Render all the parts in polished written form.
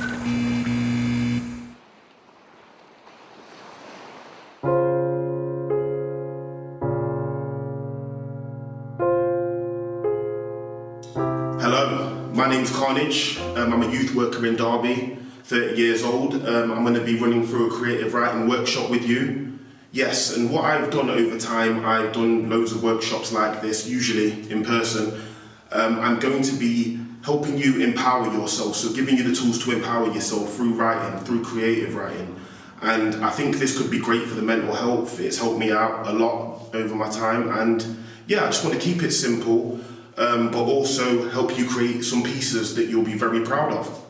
Hello, my name's Karnage. I'm a youth worker in Derby, 30 years old. I'm going to be running through a creative writing workshop with you. Yes, and what I've done over time, I've done loads of workshops like this, usually in person. I'm going to be helping you empower yourself, so giving you the tools to empower yourself through writing, through creative writing. And I think this could be great for the mental health. It's helped me out a lot over my time. And yeah, I just want to keep it simple, but also help you create some pieces that you'll be very proud of.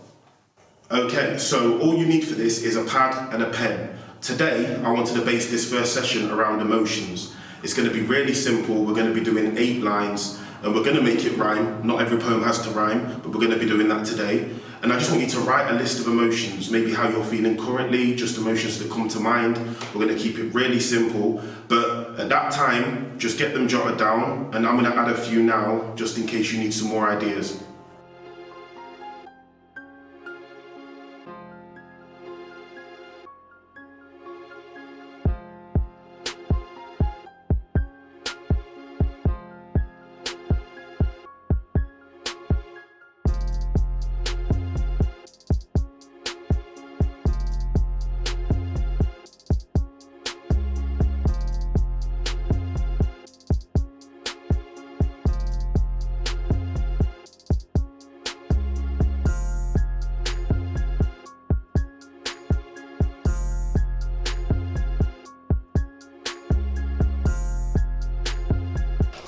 Okay, so all you need for this is a pad and a pen. Today, I wanted to base this first session around emotions. It's going to be really simple. We're going to be doing 8 lines, and we're going to make it rhyme. Not every poem has to rhyme, but we're going to be doing that today. And I just want you to write a list of emotions, maybe how you're feeling currently, just emotions that come to mind. We're going to keep it really simple, but at that time, just get them jotted down, and I'm going to add a few now, just in case you need some more ideas.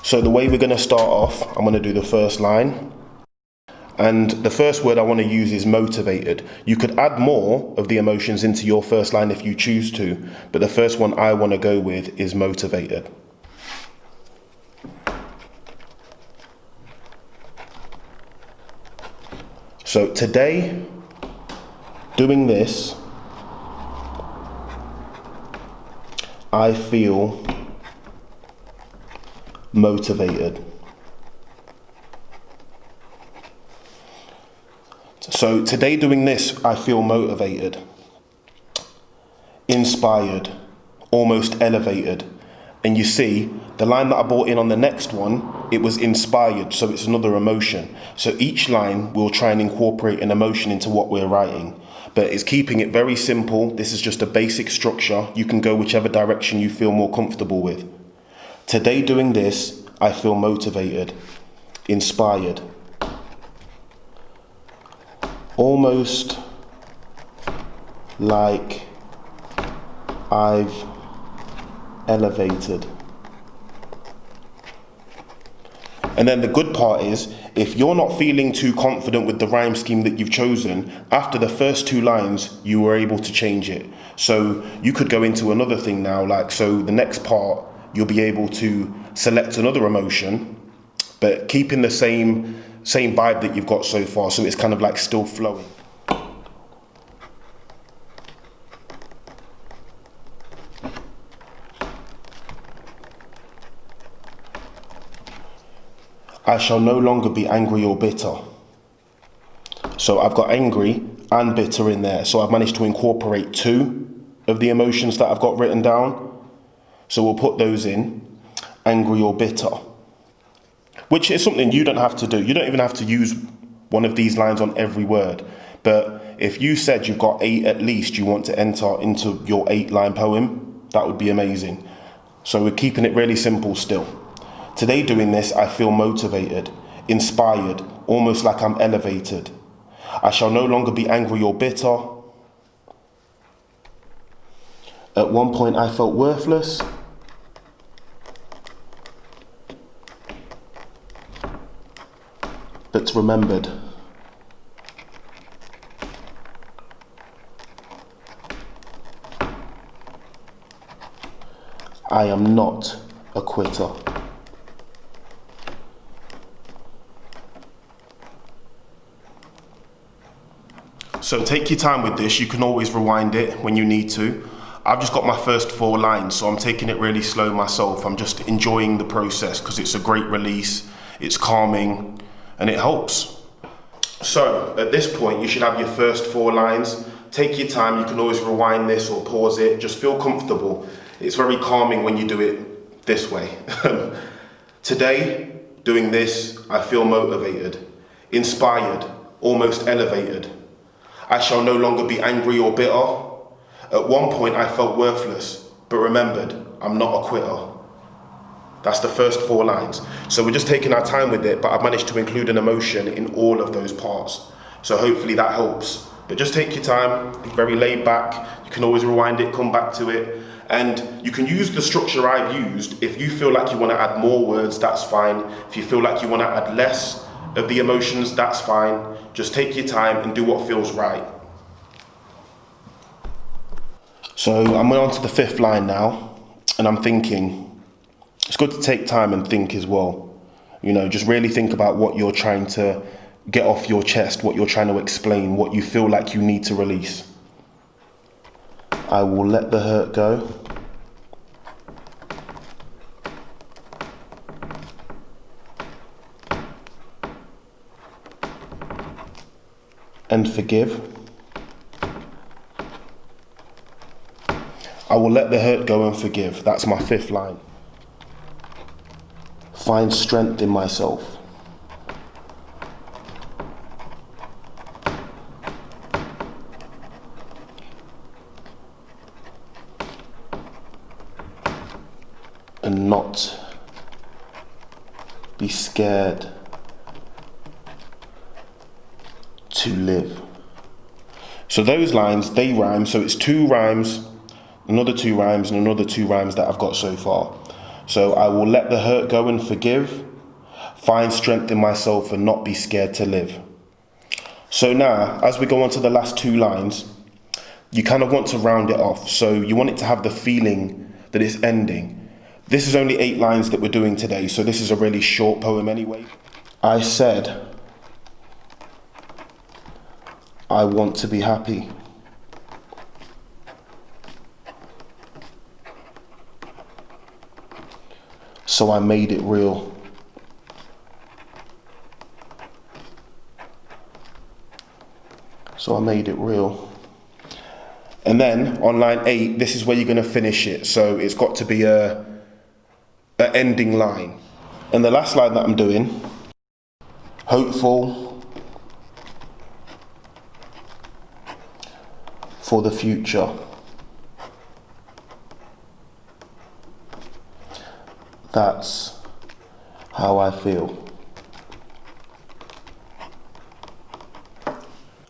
So the way we're going to start off, I'm going to do the first line. And the first word I want to use is motivated. You could add more of the emotions into your first line if you choose to, but the first one I want to go with is motivated. So today, doing this, I feel motivated. So today doing this, I feel motivated, inspired, almost elevated. And you see, the line that I brought in on the next one, it was inspired, so it's another emotion. So each line we'll try and incorporate an emotion into what we're writing. But it's keeping it very simple. This is just a basic structure. You can go whichever direction you feel more comfortable with. Today doing this, I feel motivated, inspired, almost like I've elevated. And then the good part is, if you're not feeling too confident with the rhyme scheme that you've chosen, after the first 2 lines, you were able to change it. So you could go into another thing now, like, so the next part, you'll be able to select another emotion, but keeping the same vibe that you've got so far, so it's kind of like still flowing. I shall no longer be angry or bitter. So I've got angry and bitter in there, so I've managed to incorporate 2 of the emotions that I've got written down. So we'll put those in, angry or bitter, which is something you don't have to do. You don't even have to use one of these lines on every word. But if you said you've got 8 at least you want to enter into your 8-line poem, that would be amazing. So we're keeping it really simple still. Today doing this, I feel motivated, inspired, almost like I'm elevated. I shall no longer be angry or bitter. At one point I felt worthless. But remembered. I am not a quitter. So take your time with this. You can always rewind it when you need to. I've just got my first 4 lines, so I'm taking it really slow myself. I'm just enjoying the process because it's a great release, it's calming, and it helps. So at this point, you should have your first 4 lines. Take your time, you can always rewind this or pause it, just feel comfortable. It's very calming when you do it this way. Today, doing this, I feel motivated, inspired, almost elevated. I shall no longer be angry or bitter. At one point I felt worthless, but remembered, I'm not a quitter. That's the first 4 lines. So we're just taking our time with it, but I've managed to include an emotion in all of those parts. So hopefully that helps. But just take your time, very laid back. You can always rewind it, come back to it. And you can use the structure I've used. If you feel like you want to add more words, that's fine. If you feel like you want to add less of the emotions, that's fine. Just take your time and do what feels right. So I'm on to the 5th line now, and I'm thinking, it's good to take time and think as well. You know, just really think about what you're trying to get off your chest, what you're trying to explain, what you feel like you need to release. I will let the hurt go. And forgive. I will let the hurt go and forgive. That's my 5th line. Find strength in myself. And not be scared to live. So those lines, they rhyme. So it's 2 rhymes, another 2 rhymes, and another 2 rhymes that I've got so far. So I will let the hurt go and forgive, find strength in myself and not be scared to live. So now, as we go on to the last 2 lines, you kind of want to round it off. So you want it to have the feeling that it's ending. This is only 8 lines that we're doing today, so this is a really short poem anyway. I said, I want to be happy. So I made it real. So I made it real. And then on line 8, this is where you're going to finish it. So it's got to be a ending line. And the last line that I'm doing, hopeful for the future. That's how I feel.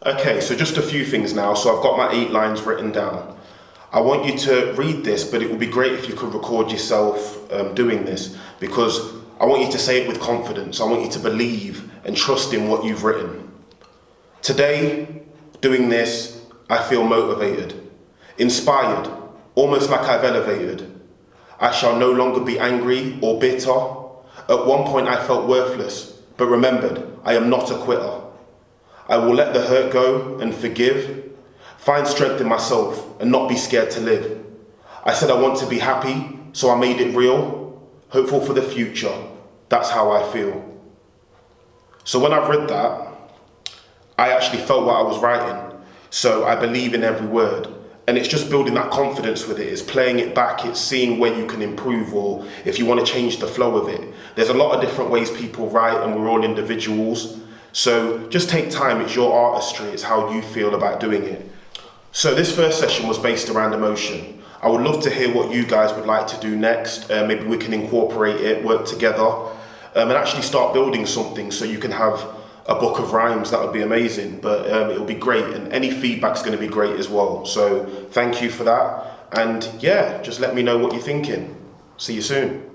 Okay, so just a few things now. So I've got my 8 lines written down. I want you to read this, but it would be great if you could record yourself doing this, because I want you to say it with confidence. I want you to believe and trust in what you've written. Today, doing this, I feel motivated, inspired, almost like I've elevated. I shall no longer be angry or bitter. At one point I felt worthless, but remembered, I am not a quitter. I will let the hurt go and forgive, find strength in myself and not be scared to live. I said I want to be happy, so I made it real, hopeful for the future. That's how I feel. So when I've read that, I actually felt what I was writing. So I believe in every word. And it's just building that confidence with it. It's playing it back. It's seeing where you can improve, or if you want to change the flow of it. There's a lot of different ways people write, and we're all individuals. So just take time. It's your artistry. It's how you feel about doing it. So this first session was based around emotion. I would love to hear what you guys would like to do next. Maybe we can incorporate it, work together, and actually start building something so you can have a book of rhymes. That would be amazing, but it'll be great, and any feedback's going to be great as well. So thank you for that, and yeah, just let me know what you're thinking. See you soon.